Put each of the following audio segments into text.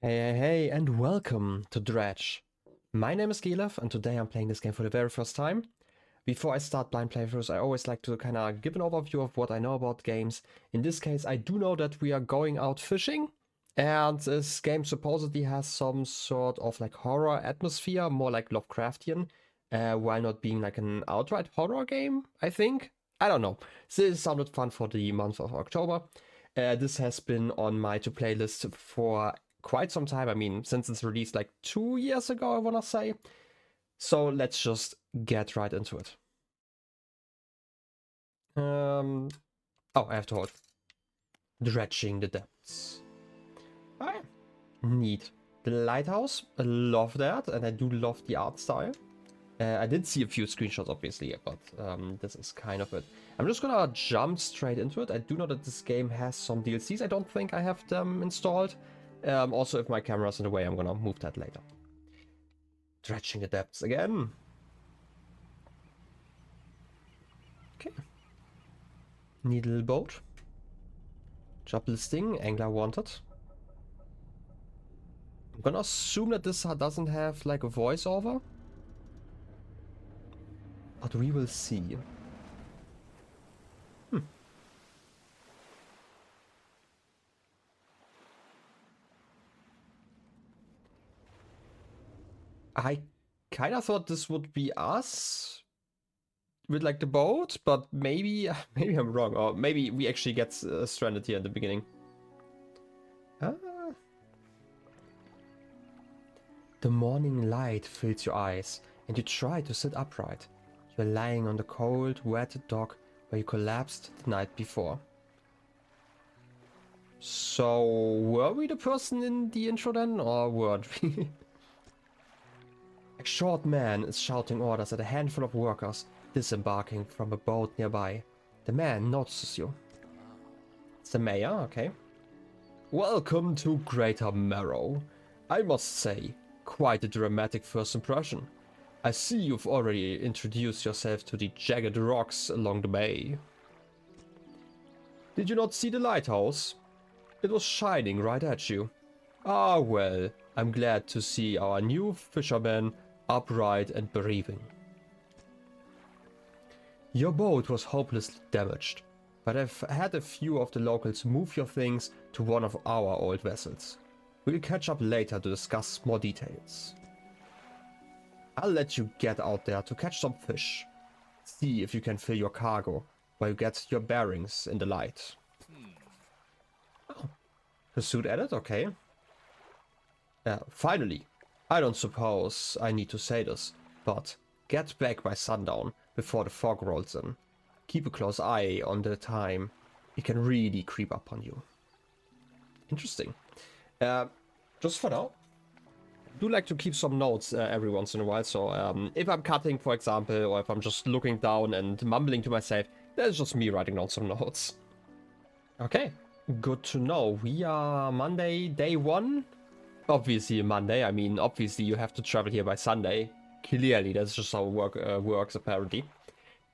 Hey, and welcome to Dredge. My name is Gilef, and today I'm playing this game for the very first time. Before I start blind playthroughs, I always like to kind of give an overview of what I know about games. In this case, I do know that we are going out fishing, and this game supposedly has some sort of like horror atmosphere, more like Lovecraftian, while not being like an outright horror game, I think. I don't know. This sounded fun for the month of October. This has been on my to play list for quite some time. I mean, since it's released like 2 years ago, I wanna say. So let's just get right into it. Um, oh, I have to hold. Dredging the depths. Alright. Neat. The lighthouse, I love that, and I do love the art style. I did see a few screenshots, obviously, but this is kind of it. I'm just gonna jump straight into it. I do know that this game has some DLCs. I don't think I have them installed. Also, if my camera's in the way, I'm gonna move that later. Dredging the depths again. Okay. Needle boat. Job listing, angler wanted. I'm gonna assume that this doesn't have like a voiceover. But we will see. I kind of thought this would be us with like the boat, but maybe maybe I'm wrong, or maybe we actually get stranded here in the beginning. Ah. The morning light fills your eyes, and you try to sit upright. You're lying on the cold, wet dock where you collapsed the night before. So, were we the person in the intro then, or weren't we? A short man is shouting orders at a handful of workers disembarking from a boat nearby. The man notices you. It's the mayor, okay. Welcome to Greater Marrow. I must say, quite a dramatic first impression. I see you've already introduced yourself to the jagged rocks along the bay. Did you not see the lighthouse? It was shining right at you. Ah well, I'm glad to see our new fisherman upright and breathing. Your boat was hopelessly damaged, but I've had a few of the locals move your things to one of our old vessels. We'll catch up later to discuss more details. I'll let you get out there to catch some fish. See if you can fill your cargo while you get your bearings in the light. Oh, pursuit added, okay. Finally, I don't suppose I need to say this, but get back by sundown before the fog rolls in. Keep a close eye on the time. It can really creep up on you. Interesting. Just for now, I do like to keep some notes every once in a while. So if I'm cutting, for example, or if I'm just looking down and mumbling to myself, that's just me writing down some notes. Okay, good to know. We are Monday, day one. Obviously Monday. I mean, obviously you have to travel here by Sunday. Clearly, that's just how work works, apparently.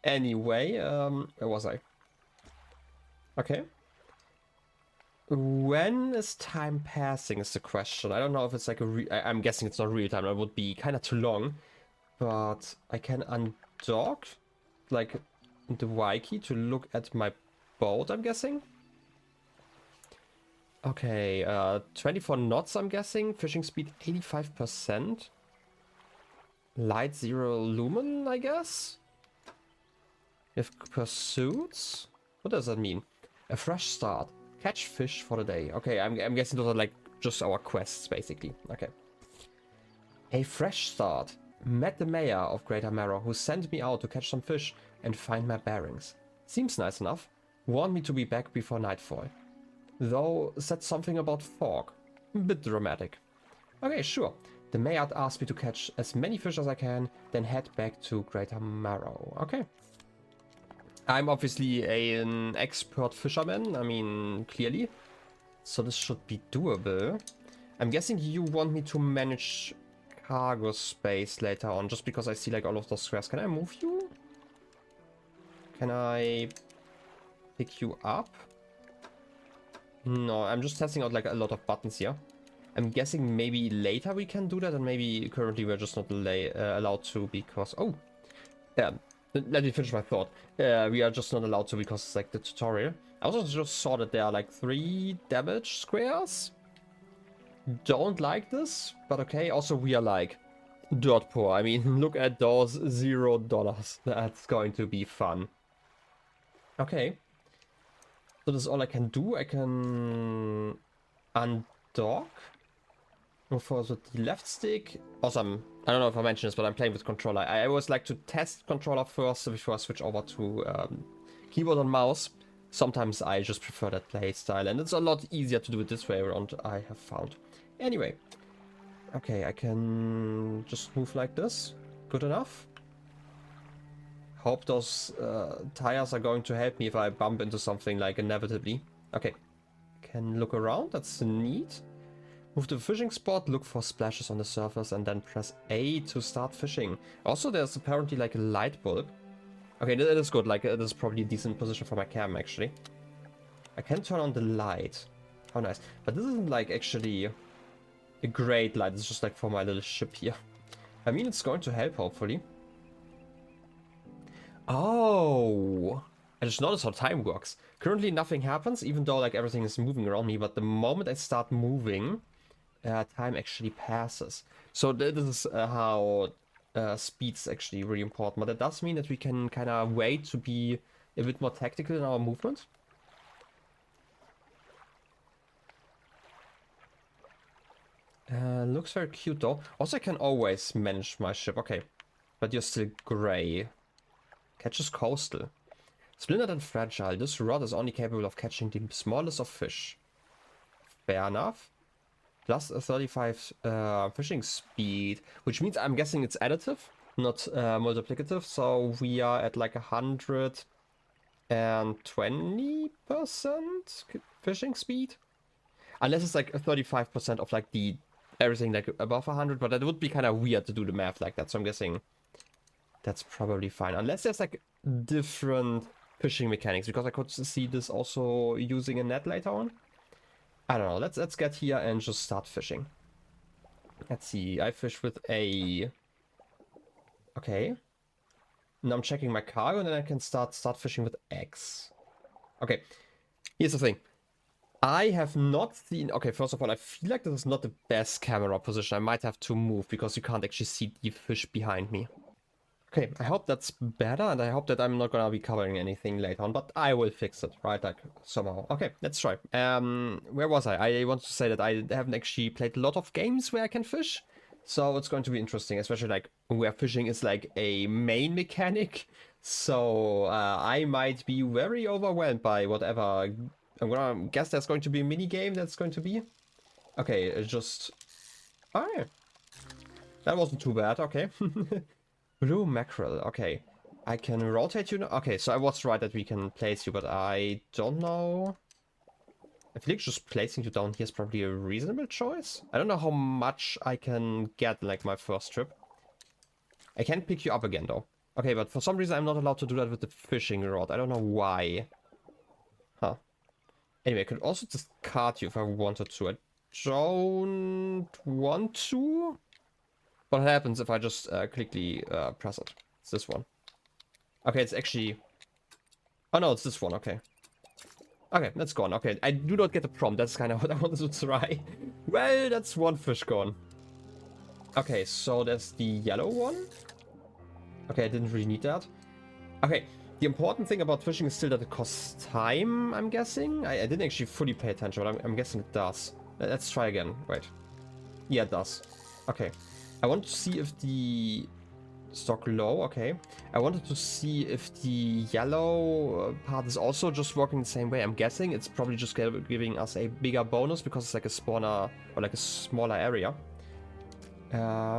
Anyway, where was I? Okay. When is time passing is the question. I don't know if it's like I'm guessing it's not real time. That would be kind of too long. But I can undock, like, the Y key to look at my boat, I'm guessing. Okay, 24 knots, I'm guessing. Fishing speed 85%. Light 0 lumen, I guess. If pursuits? What does that mean? A fresh start. Catch fish for the day. Okay, I'm guessing those are like just our quests, basically. Okay. A fresh start. Met the mayor of Greater Marrow, who sent me out to catch some fish and find my bearings. Seems nice enough. Warned me to be back before nightfall. Though said something about fog. Bit dramatic. Okay, sure. The mayor asked me to catch as many fish as I can, then head back to Greater Marrow. Okay. I'm obviously an expert fisherman, I mean, clearly. So this should be doable. I'm guessing you want me to manage cargo space later on, just because I see like all of those squares. Can I move you? Can I pick you up? No, I'm just testing out like a lot of buttons here. I'm guessing maybe later we can do that, and maybe currently we're just not allowed to because... Oh! Yeah, let me finish my thought. We are just not allowed to because it's like the tutorial. I also just saw that there are like 3 damage squares. Don't like this, but okay. Also, we are like dirt poor. I mean, look at those $0. That's going to be fun. Okay. So this is all I can do. I can undock. Move forward with the left stick. Awesome. I don't know if I mentioned this, but I'm playing with controller. I always like to test controller first before I switch over to keyboard and mouse. Sometimes I just prefer that play style, and it's a lot easier to do it this way around, I have found. Anyway. Okay, I can just move like this. Good enough. Hope those tires are going to help me if I bump into something, like, inevitably. Okay. Can look around. That's neat. Move to the fishing spot, look for splashes on the surface, and then press A to start fishing. Also, there's apparently like a light bulb. Okay, that is good. Like, it is probably a decent position for my cam, actually. I can turn on the light. How nice. But this isn't like actually a great light. It's just like for my little ship here. I mean, it's going to help, hopefully. Oh! I just noticed how time works. Currently, nothing happens, even though like everything is moving around me. But the moment I start moving... time actually passes. So this is how speed's actually really important. But that does mean that we can kind of wait to be a bit more tactical in our movement. Looks very cute though. Also, I can always manage my ship. Okay, but you're still gray. Catches coastal. Splintered and fragile. This rod is only capable of catching the smallest of fish. Fair enough. Plus a 35 fishing speed, which means I'm guessing it's additive, not multiplicative. So we are at like 120% fishing speed, unless it's like a 35% of like the everything like above 100. But that would be kind of weird to do the math like that. So I'm guessing that's probably fine, unless there's like different fishing mechanics, because I could see this also using a net later on. I don't know, let's get here and just start fishing. Let's see, I fish with a... Okay. Now I'm checking my cargo and then I can start fishing with X. Okay, here's the thing. I have not seen... Okay, first of all, I feel like this is not the best camera position. I might have to move because you can't actually see the fish behind me. Okay, I hope that's better, and I hope that I'm not gonna be covering anything later on, but I will fix it, right, like, somehow. Okay, let's try. Where was I? I want to say that I haven't actually played a lot of games where I can fish, so it's going to be interesting, especially, like, where fishing is, like, a main mechanic, so I might be very overwhelmed by whatever. I'm gonna guess there's going to be a mini-game that's going to be. Okay, it's just... Oh, yeah. That wasn't too bad, okay. Blue mackerel, okay. I can rotate you now. Okay, so I was right that we can place you, but I don't know. I feel like just placing you down here is probably a reasonable choice. I don't know how much I can get, like, my first trip. I can pick you up again, though. Okay, but for some reason I'm not allowed to do that with the fishing rod. I don't know why. Huh. Anyway, I could also discard you if I wanted to. I don't want to. What happens if I just quickly press it? It's this one. Okay, it's actually... Oh no, it's this one, okay. Okay, that's gone. Okay, I do not get the prompt. That's kind of what I wanted to try. Well, that's one fish gone. Okay, so there's the yellow one. Okay, I didn't really need that. Okay, the important thing about fishing is still that it costs time, I'm guessing. I didn't actually fully pay attention, but I'm guessing it does. Let's try again. Wait. Yeah, it does. Okay. I want to see if the stock low, okay. I wanted to see if the yellow part is also just working the same way. I'm guessing it's probably just giving us a bigger bonus because it's like a spawner or like a smaller area.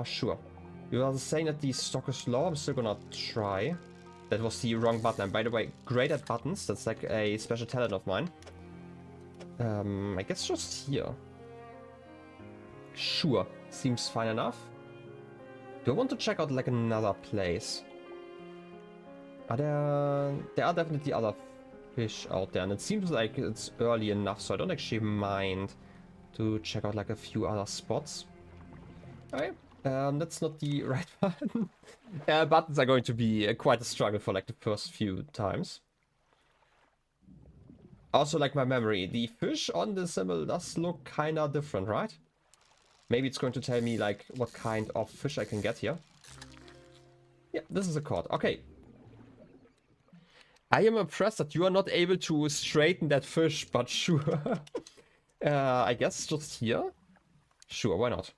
Sure. You are saying that the stock is low. I'm still gonna try. That was the wrong button. And by the way, great at buttons. That's like a special talent of mine. I guess just here. Sure. Seems fine enough. Do I want to check out like another place? Are there are definitely other fish out there, and it seems like it's early enough, so I don't actually mind to check out like a few other spots. Okay, that's not the right button. Buttons are going to be quite a struggle for like the first few times. Also, like my memory, the fish on the symbol does look kind of different, right? Maybe it's going to tell me like what kind of fish I can get here. Yeah, this is a cod. Okay. I am impressed that you are not able to straighten that fish, but sure. I guess just here? Sure, why not?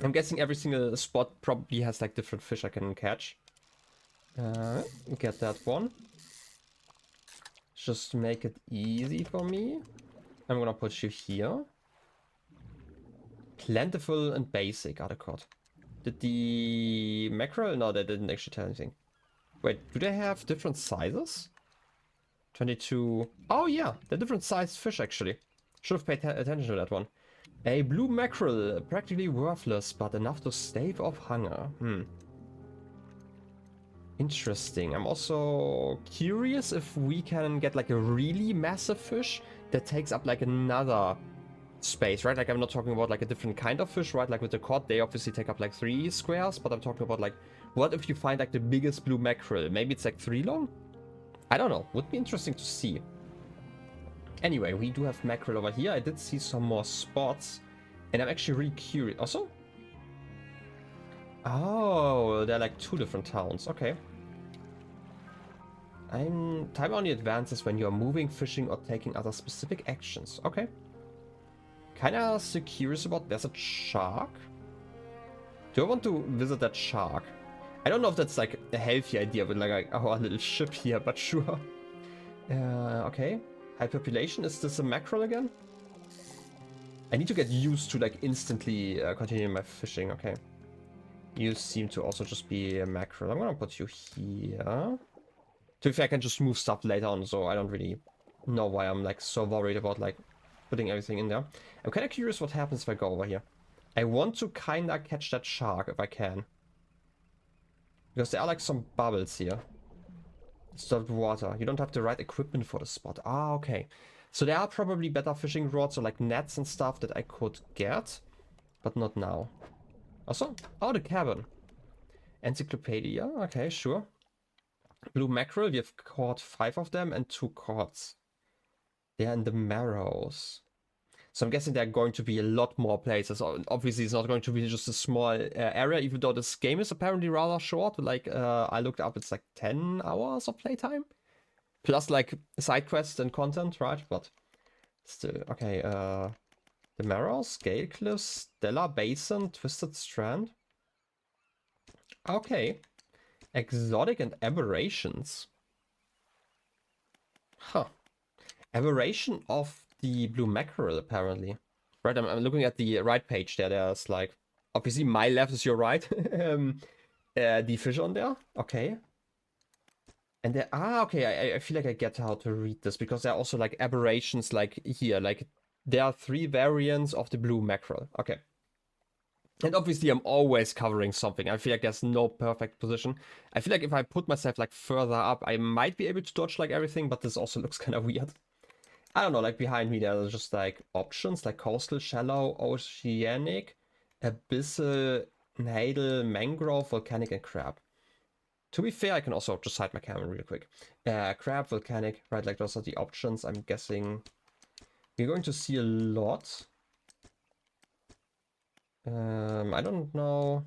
I'm guessing every single spot probably has like different fish I can catch. Get that one. Just make it easy for me. I'm gonna put you here. Plentiful and basic are the cod. Did the mackerel? No, they didn't actually tell anything. Wait, do they have different sizes? 22. Oh yeah, they're different sized fish actually. Should have paid attention to that one. A blue mackerel, practically worthless, but enough to stave off hunger. Interesting. I'm also curious if we can get like a really massive fish that takes up like another space, right? Like I'm not talking about like a different kind of fish, right? Like with the cod, they obviously take up like 3 squares, but I'm talking about like, what if you find like the biggest blue mackerel? Maybe it's like 3 long? I don't know. Would be interesting to see. Anyway, we do have mackerel over here. I did see some more spots, and I'm actually really curious. Also? Oh, they're like 2 different towns. Okay. Time only advances when you are moving, fishing, or taking other specific actions. Okay. Kinda so curious about. There's a shark. Do I want to visit that shark? I don't know if that's like a healthy idea with like our little ship here, but sure. Okay. High population. Is this a mackerel again? I need to get used to like instantly continuing my fishing. Okay. You seem to also just be a mackerel. I'm gonna put you here. To be fair, I can just move stuff later on, so I don't really know why I'm like so worried about like putting everything in there. I'm kind of curious what happens if I go over here. I want to kind of catch that shark if I can. Because there are like some bubbles here. Stopped water. You don't have the right equipment for the spot. Ah, okay. So there are probably better fishing rods or like nets and stuff that I could get. But not now. Also, oh, the cabin. Encyclopedia. Okay, sure. Blue mackerel. We have caught 5 of them and 2 cods. They're in the Marrows. So I'm guessing there are going to be a lot more places. Obviously, it's not going to be just a small area, even though this game is apparently rather short. Like, I looked up, it's like 10 hours of playtime. Plus, like, side quests and content, right? But still, okay. The Marrows, Scale Cliffs, Stellar Basin, Twisted Strand. Okay. Exotic and Aberrations. Huh. Aberration of the blue mackerel, apparently. Right, I'm looking at the right page there. There's like, obviously my left is your right. The fish on there. Okay. And there, okay, I feel like I get how to read this, because there are also like aberrations like here. Like there are 3 variants of the blue mackerel. Okay. And obviously I'm always covering something. I feel like there's no perfect position. I feel like if I put myself like further up, I might be able to dodge like everything, but this also looks kind of weird. I don't know, like behind me there's just like options like coastal, shallow, oceanic, abyssal, tidal, mangrove, volcanic, and crab. To be fair, I can also just hide my camera real quick. Crab, volcanic, right, like those are the options. I'm guessing we're going to see a lot. I don't know.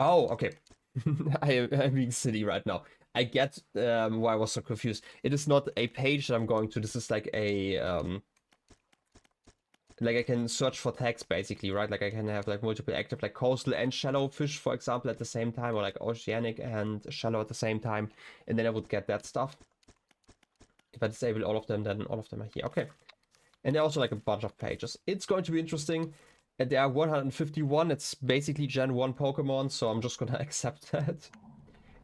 Oh, okay. I'm being silly right now. I get why I was so confused. It is not a page that I'm going to. This is like a like I can search for tags basically, right? Like I can have like multiple active, like coastal and shallow fish, for example, at the same time, or like oceanic and shallow at the same time, and then I would get that stuff. If I disable all of them, then all of them are here. Okay. And there are also like a bunch of pages. It's going to be interesting. And there are 151. It's basically Gen 1 Pokemon, so I'm just gonna accept that.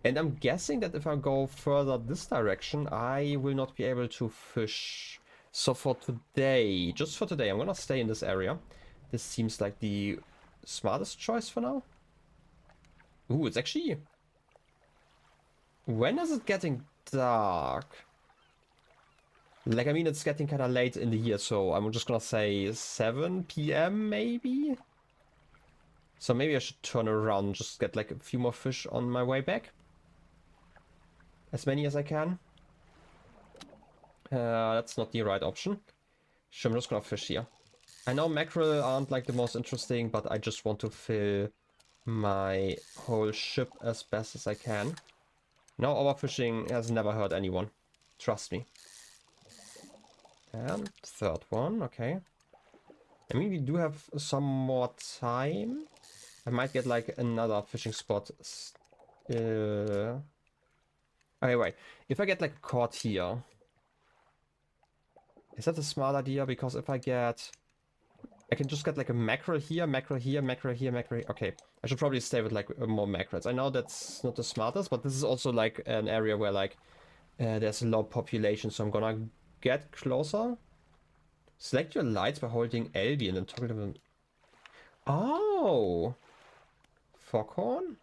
And I'm guessing that if I go further this direction, I will not be able to fish. So for today, just for today, I'm gonna stay in this area. This seems like the smartest choice for now. Ooh, it's actually... When is it getting dark? Like, I mean, it's getting kind of late in the year, so I'm just gonna say 7 p.m. maybe? So maybe I should turn around and just get like a few more fish on my way back. As many as I can. That's not the right option. Sure, I'm just gonna fish here. I know mackerel aren't like the most interesting, but I just want to fill my whole ship as best as I can. No, overfishing has never hurt anyone. Trust me. And third one, okay. I mean, we do have some more time. I might get like another fishing spot. Okay, wait. If I get like caught here, is that a smart idea? Because if I get... I can just get like a mackerel here, mackerel here, mackerel here, mackerel here. Okay, I should probably stay with like more mackerels. I know that's not the smartest, but this is also like an area where like there's a low population, so I'm gonna get closer. Select your lights by holding LB and then toggle them. Oh! Foghorn?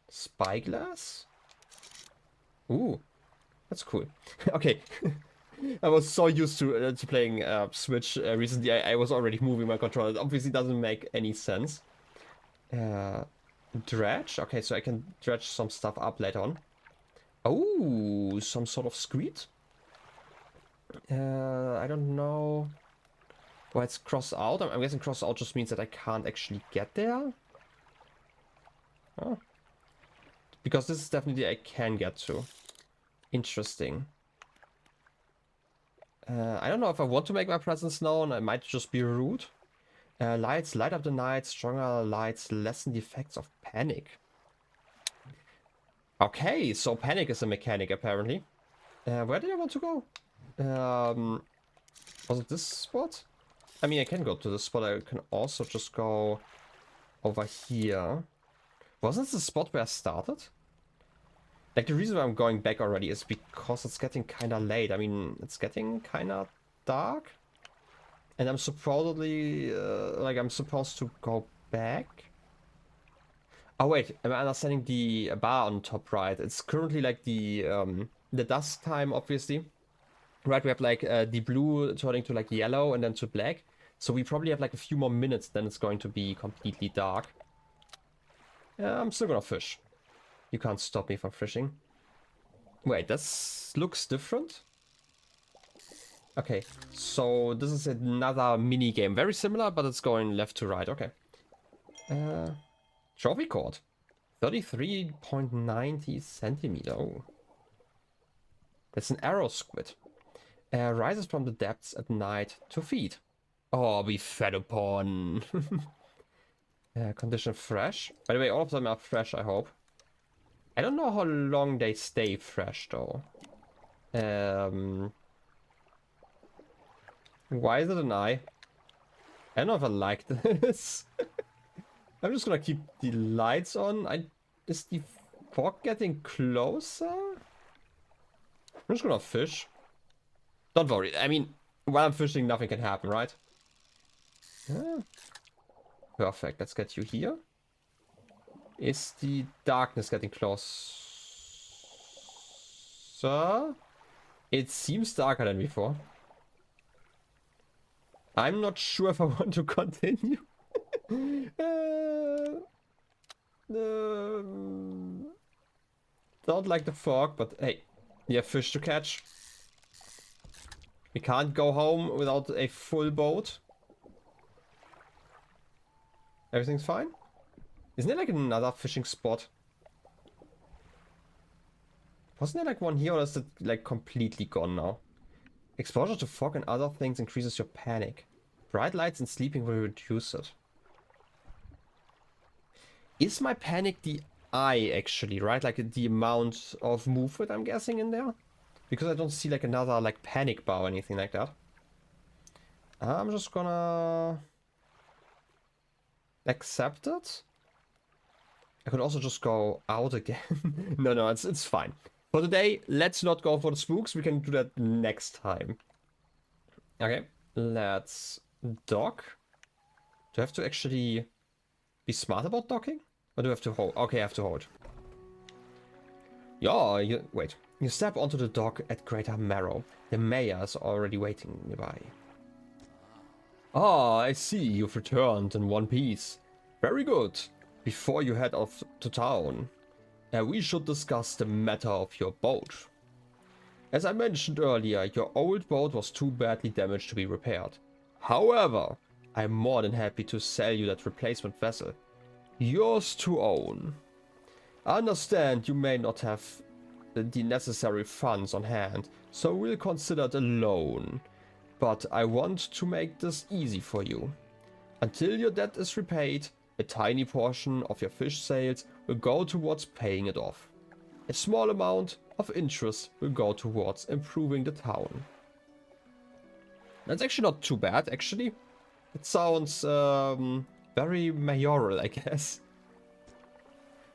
Spyglass? Ooh, that's cool. Okay. I was so used to playing Switch recently, I was already moving my controller. It obviously doesn't make any sense. Dredge? Okay, so I can dredge some stuff up later on. Oh, some sort of squid? I don't know. Why it's crossed out. I'm guessing crossed out just means that I can't actually get there. Oh. Because this is definitely I can get to. Interesting. I don't know if I want to make my presence known. I might just be rude. Lights light up the night. Stronger lights lessen the effects of panic. Okay, so panic is a mechanic apparently. Where did I want to go? Was it this spot? I mean, I can go to this spot. I can also just go over here. Wasn't this the spot where I started? Like, the reason why I'm going back already is because it's getting kind of late. I mean, it's getting kind of dark. And I'm supposedly, like, I'm supposed to go back. Oh, wait, am I understanding the bar on top right? It's currently, like, the dusk time, obviously. Right, we have, like, the blue turning to, like, yellow and then to black. So we probably have, like, a few more minutes, then it's going to be completely dark. I'm still gonna fish. You can't stop me from fishing. Wait, this looks different. Okay, so this is another mini game. Very similar, but it's going left to right. Okay. Trophy cord. 33.90 centimeter. Oh. That's an arrow squid. Rises from the depths at night to feed. Oh, be fed upon. Condition fresh. By the way, all of them are fresh, I hope. I don't know how long they stay fresh, though. Why is it an eye? I don't know if I like this. I'm just gonna keep the lights on. Is the fog getting closer? I'm just gonna fish. Don't worry. I mean, while I'm fishing, nothing can happen, right? Yeah. Perfect. Let's get you here. Is the darkness getting closer? It seems darker than before. I'm not sure if I want to continue. Don't like the fog, but hey, we have fish to catch. We can't go home without a full boat. Everything's fine? Isn't there like another fishing spot? Wasn't there like one here, or is it like completely gone now? Exposure to fog and other things increases your panic. Bright lights and sleeping will reduce it. Is my panic the eye actually, right? Like the amount of movement I'm guessing in there? Because I don't see like another like panic bar or anything like that. I'm just gonna accept it. I could also just go out again. No, it's fine. For today, let's not go for the spooks. We can do that next time. Okay, let's dock. Do I have to actually be smart about docking? Or do I have to hold? Okay, I have to hold. Yeah, wait. You step onto the dock at Greater Marrow. The mayor is already waiting nearby. Ah, I see. You've returned in one piece. Very good. Before you head off to town, we should discuss the matter of your boat. As I mentioned earlier, your old boat was too badly damaged to be repaired. However, I'm more than happy to sell you that replacement vessel. Yours to own. I understand you may not have the necessary funds on hand, so we'll consider it a loan. But I want to make this easy for you. Until your debt is repaid, a tiny portion of your fish sales will go towards paying it off. A small amount of interest will go towards improving the town. That's actually not too bad, actually. It sounds very mayoral, I guess.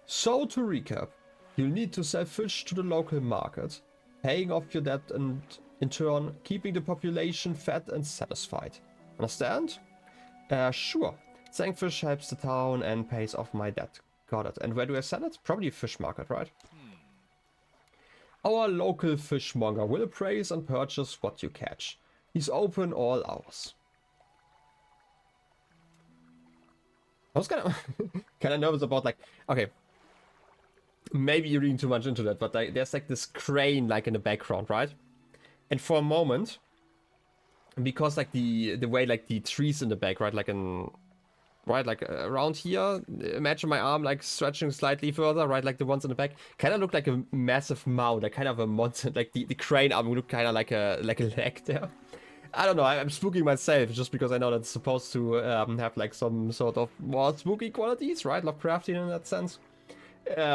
So to recap, you'll need to sell fish to the local market, paying off your debt and in turn keeping the population fed and satisfied. Understand? Sure. Selling fish helps the town and pays off my debt. Got it. And where do I sell it? Probably a fish market, right? Our local fishmonger will appraise and purchase what you catch. He's open all hours. I was kind of nervous about, like, okay, maybe you're reading too much into that, but like, there's like this crane like in the background, right? And for a moment, because like the way like the trees in the back, right, like in like around here, imagine my arm like stretching slightly further, right, like the ones in the back, kind of look like a massive mound, like kind of a monster, like the crane arm would look kind of like a leg there. I don't know, I'm spooking myself just because I know that's supposed to have like some sort of more spooky qualities, right? Lovecraftian in that sense.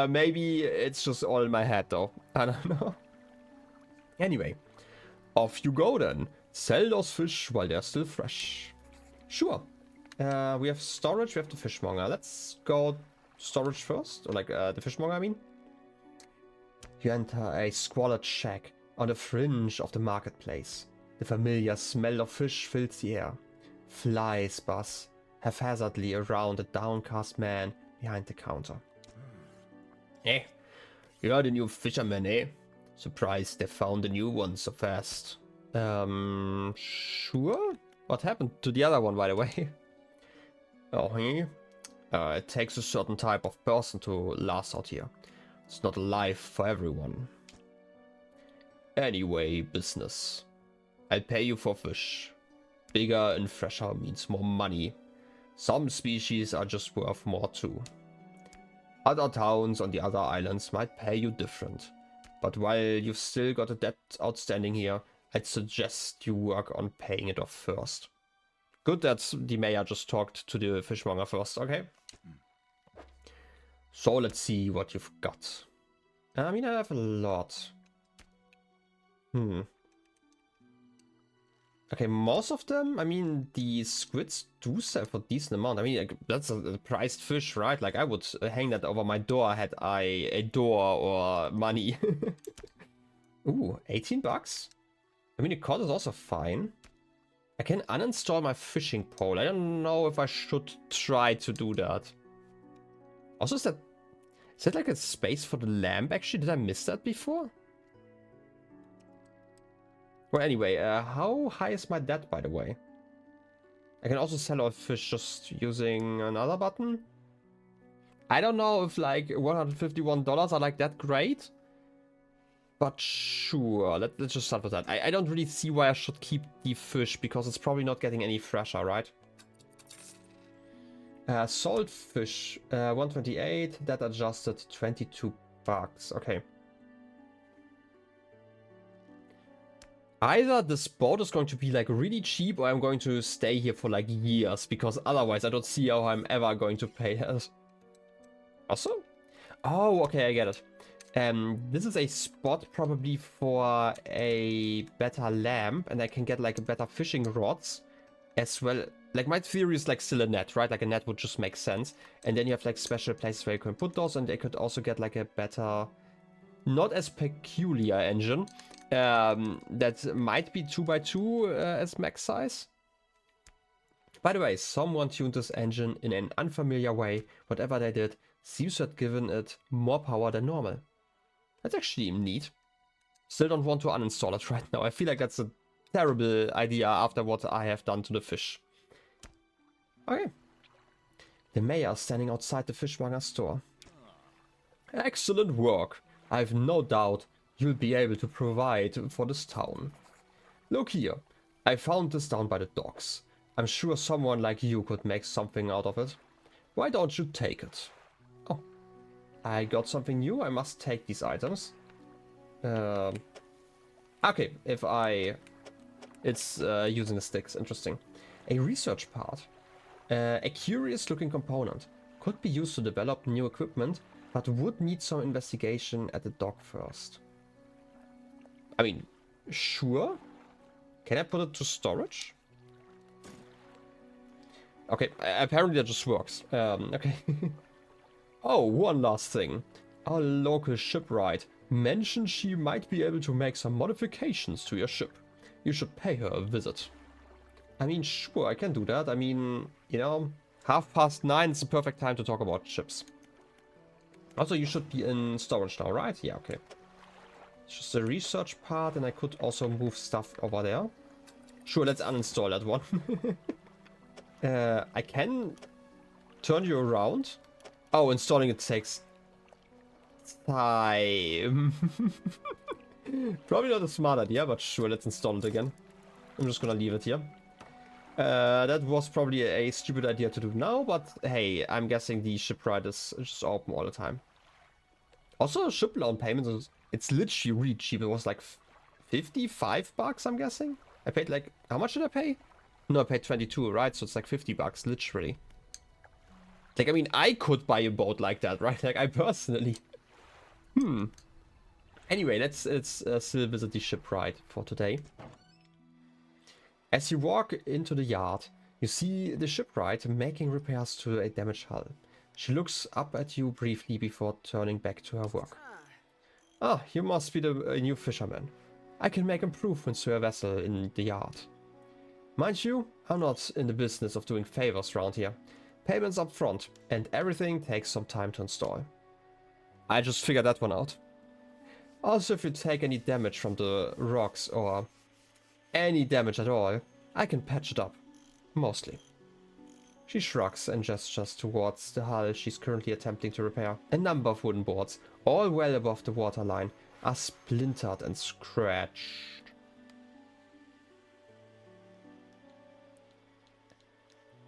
Maybe it's just all in my head though. I don't know. Anyway, off you go then. Sell those fish while they're still fresh. Sure. We have storage, we have the fishmonger. Let's go storage first. Or like the fishmonger, I mean. You enter a squalid shack on the fringe of the marketplace. The familiar smell of fish fills the air. Flies buzz haphazardly around a downcast man behind the counter. Hey, you're the new fisherman, eh? Surprised they found a new one so fast. Sure? What happened to the other one, by the way? Oh, hey? It takes a certain type of person to last out here. It's not a life for everyone. Anyway, business. I'll pay you for fish. Bigger and fresher means more money. Some species are just worth more too. Other towns on the other islands might pay you different. But while you've still got a debt outstanding here, I'd suggest you work on paying it off first. Good that the mayor just talked to the fishmonger first, okay? So let's see what you've got. I mean, I have a lot. Okay, most of them, I mean, the squids do sell for a decent amount. I mean, like, that's a prized fish, right? Like, I would hang that over my door had I a door or money. Ooh, 18 bucks? I mean, the cod is also fine. I can uninstall my fishing pole. I don't know if I should try to do that. Also, is that like a space for the lamp, actually? Did I miss that before? Well, anyway, how high is my debt, by the way? I can also sell out fish just using another button. I don't know if like $151 are like that great. But sure, let's just start with that. I don't really see why I should keep the fish, because it's probably not getting any fresher, right? Salt fish, 128, that adjusted 22 bucks. Okay. Either this boat is going to be like really cheap, or I'm going to stay here for like years, because otherwise I don't see how I'm ever going to pay it. Also? Oh, okay, I get it. This is a spot probably for a better lamp, and I can get like better fishing rods as well. Like, my theory is like still a net, right? Like a net would just make sense. And then you have like special places where you can put those, and they could also get like a better, not as peculiar engine. That might be 2x2 as max size. By the way, someone tuned this engine in an unfamiliar way. Whatever they did seems to have given it more power than normal. That's actually neat. Still don't want to uninstall it right now. I feel like that's a terrible idea after what I have done to the fish. Okay. The mayor is standing outside the fishmonger store. Excellent work. I have no doubt you'll be able to provide for this town. Look here. I found this down by the docks. I'm sure someone like you could make something out of it. Why don't you take it? Oh. I got something new. I must take these items. Okay, if I... It's using the sticks. Interesting. A research part. A curious looking component. Could be used to develop new equipment, but would need some investigation at the dock first. I mean, sure. Can I put it to storage? Okay, apparently that just works. Okay. Oh, one last thing. Our local shipwright mentioned she might be able to make some modifications to your ship. You should pay her a visit. I mean, sure, I can do that. I mean, you know, 9:30 is the perfect time to talk about ships. Also, you should be in storage now, right? Yeah, okay. It's just the research part, and I could also move stuff over there. Sure, let's uninstall that one. I can turn you around. Oh, installing it takes time. Probably not a smart idea, but sure, let's install it again. I'm just gonna leave it here. That was probably a stupid idea to do now, but hey, I'm guessing the shipwright is just open all the time. Also, ship loan payments, it's literally really cheap. It was like 55 bucks, I'm guessing. I paid like, how much did I pay? No, I paid 22, right? So it's like 50 bucks, literally. Like, I mean, I could buy a boat like that, right? Like, I personally. Anyway, let's still visit the shipwright for today. As you walk into the yard, you see the shipwright making repairs to a damaged hull. She looks up at you briefly before turning back to her work. Ah, you must be the new fisherman. I can make improvements to your vessel in the yard. Mind you, I'm not in the business of doing favors around here. Payments up front, and everything takes some time to install. I just figured that one out. Also, if you take any damage from the rocks or any damage at all, I can patch it up. Mostly. She shrugs and gestures towards the hull she's currently attempting to repair. A number of wooden boards, all well above the waterline, are splintered and scratched.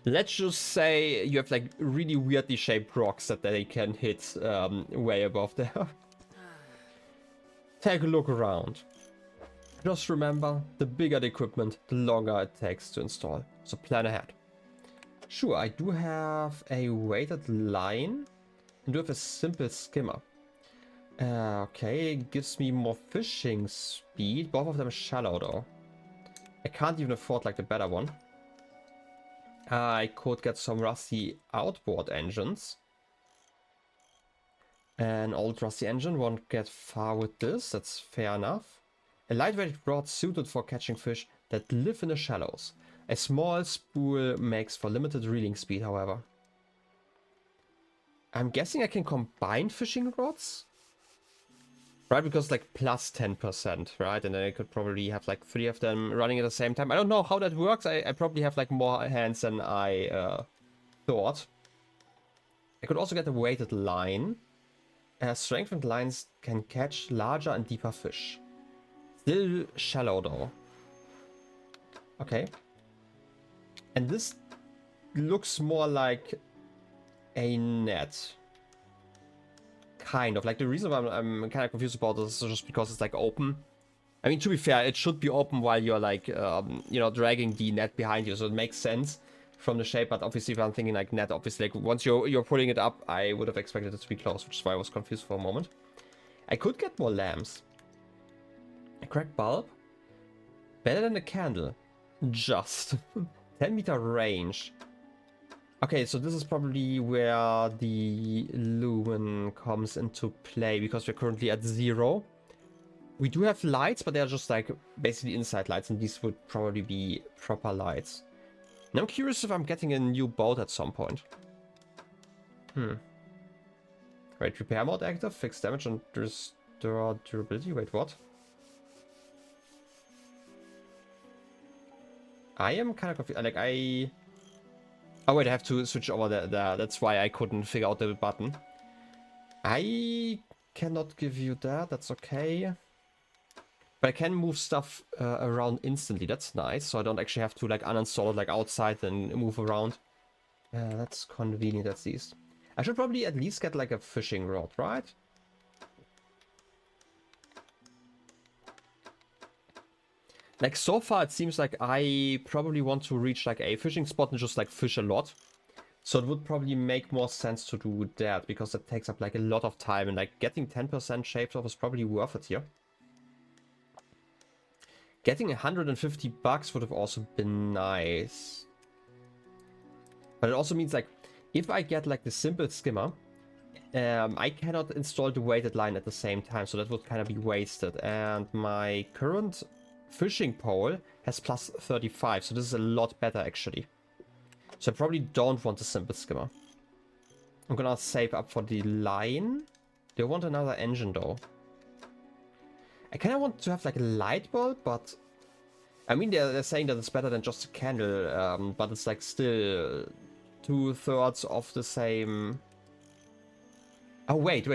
Let's just say you have like really weirdly shaped rocks that they can hit way above there. Take a look around. Just remember, the bigger the equipment, the longer it takes to install. So plan ahead. Sure, I do have a weighted line and do have a simple skimmer. Okay, it gives me more fishing speed. Both of them are shallow though. I can't even afford like the better one. I could get some rusty outboard engines. An old rusty engine won't get far with this, that's fair enough. A lightweight rod suited for catching fish that live in the shallows. A small spool makes for limited reeling speed, however. I'm guessing I can combine fishing rods? Right, because like plus 10%, right? And then I could probably have like 3 of them running at the same time. I don't know how that works. I probably have like more hands than I thought. I could also get a weighted line. Strengthened lines can catch larger and deeper fish. Still shallow though. Okay. And this looks more like a net. Kind of. Like the reason why I'm kind of confused about this is just because it's like open. I mean, to be fair, it should be open while you're like, you know, dragging the net behind you. So it makes sense from the shape. But obviously, if I'm thinking like net, obviously, like once you're putting it up, I would have expected it to be closed, which is why I was confused for a moment. I could get more lamps. A cracked bulb? Better than a candle. Just. 10-meter range. Okay, so this is probably where the lumen comes into play, because we're currently at 0. We do have lights, but they're just like basically inside lights, and these would probably be proper lights. And I'm curious if I'm getting a new boat at some point. Right, repair mode active, fixed damage and durability. Wait, what? I am kind of confused. Like, oh, wait, I have to switch over there. That's why I couldn't figure out the button. I cannot give you that. That's okay. But I can move stuff around instantly. That's nice. So I don't actually have to, like, uninstall it, like, outside and move around. That's convenient, at least. I should probably at least get, like, a fishing rod, right? Like, so far, it seems like I probably want to reach, like, a fishing spot and just, like, fish a lot. So it would probably make more sense to do that, because it takes up, like, a lot of time. And, like, getting 10% shaved off is probably worth it here. Getting $150 would have also been nice. But it also means, like, if I get, like, the simple skimmer, I cannot install the weighted line at the same time. So that would kind of be wasted. And my current fishing pole has plus 35, so this is a lot better actually. So I probably don't want the simple skimmer. I'm gonna save up for the line. Do I want another engine though? I kind of want to have like a light bulb, but I mean they're saying that it's better than just a candle, but it's like still 2/3 of the same. Oh wait.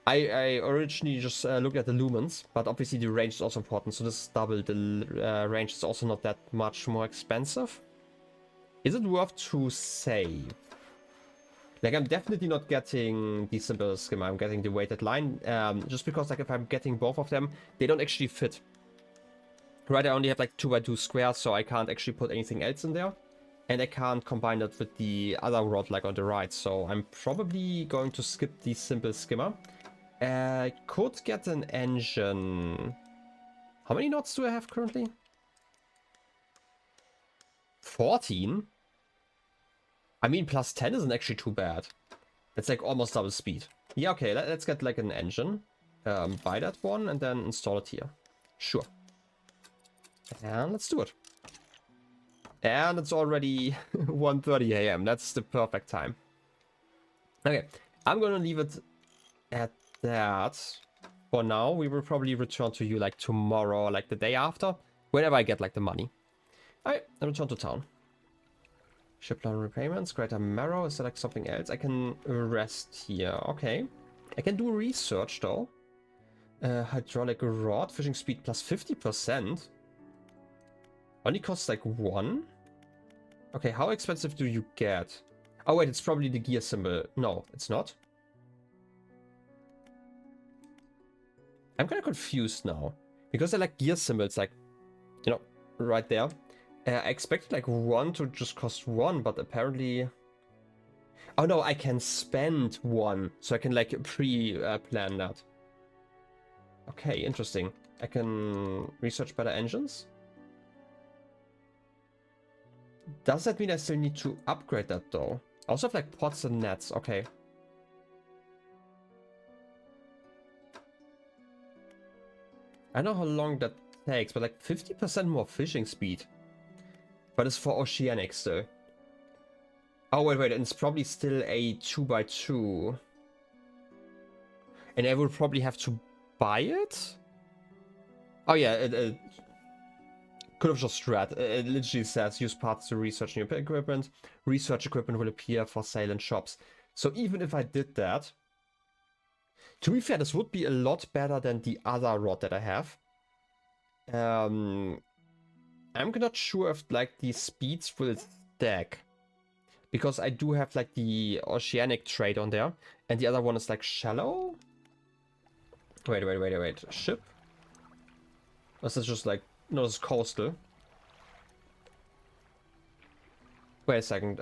I originally just looked at the lumens, but obviously the range is also important, so this is double. The range is also not that much more expensive. Is it worth to save? Like, I'm definitely not getting the simple skimmer, I'm getting the weighted line, just because, like, if I'm getting both of them, they don't actually fit. Right, I only have, like, 2x2 squares, so I can't actually put anything else in there. And I can't combine that with the other rod, like, on the right, so I'm probably going to skip the simple skimmer. I could get an engine. How many knots do I have currently? 14? I mean, plus 10 isn't actually too bad. It's like almost double speed. Yeah, okay, let's get like an engine. Buy that one and then install it here. Sure. And let's do it. And it's already 1:30 a.m. That's the perfect time. Okay, I'm gonna leave it at that. For now, we will probably return to you like tomorrow or like the day after, whenever I get like the money. Alright, I return to town. Ship loan repayments, Greater Marrow. Is there like something else? I can rest here. Okay. I can do research though. Hydraulic rod, fishing speed plus 50%. Only costs like 1. Okay, how expensive do you get? Oh wait, it's probably the gear symbol. No, it's not. I'm kind of confused now. Because I like gear symbols, like, you know, right there. I expected like 1 to just cost 1, but apparently... Oh no, I can spend 1, so I can like pre-plan that. Okay, interesting. I can research better engines? Does that mean I still need to upgrade that though? I also have like pots and nets, okay. I don't know how long that takes, but like 50% more fishing speed. But it's for oceanics though. Oh wait, and it's probably still a 2x2. And I will probably have to buy it? Oh yeah, it could have just read. It literally says use parts to research new equipment. Research equipment will appear for sale in shops. So even if I did that, to be fair, this would be a lot better than the other rod that I have. I'm not sure if like the speeds will stack. Because I do have like the oceanic trade on there. And the other one is like shallow. Wait. Ship? Or is this just like... No, it's coastal. Wait a second.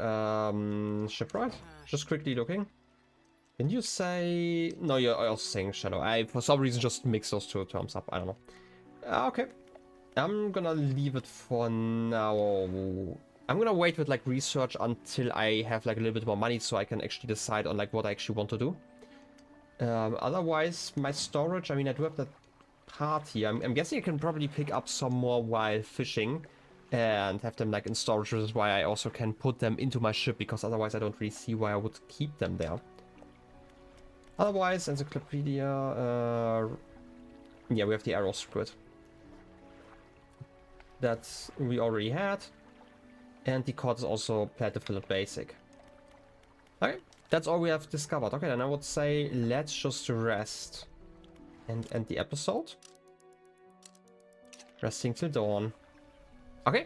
Shipwright? Just quickly looking. Can you say... No, you're also saying shallow. I, for some reason, just mix those two terms up. I don't know. Okay. I'm gonna leave it for now. I'm gonna wait with like research until I have like a little bit more money so I can actually decide on like what I actually want to do. Otherwise, my storage, I mean, I do have that part here. I'm guessing I can probably pick up some more while fishing and have them like in storage, which is why I also can put them into my ship, because otherwise I don't really see why I would keep them there. Otherwise, encyclopedia, Yeah, we have the arrow squid. That we already had. And the cod is also platyphyllid basic. Okay, that's all we have discovered. Okay, then I would say let's just rest. And end the episode. Resting till dawn. Okay.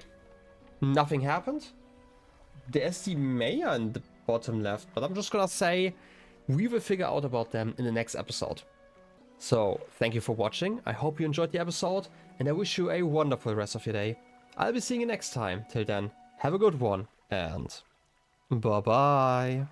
Nothing happened. There's the Maya in the bottom left, but I'm just gonna say we will figure out about them in the next episode. So, thank you for watching. I hope you enjoyed the episode, and I wish you a wonderful rest of your day. I'll be seeing you next time. Till then, have a good one, and bye-bye.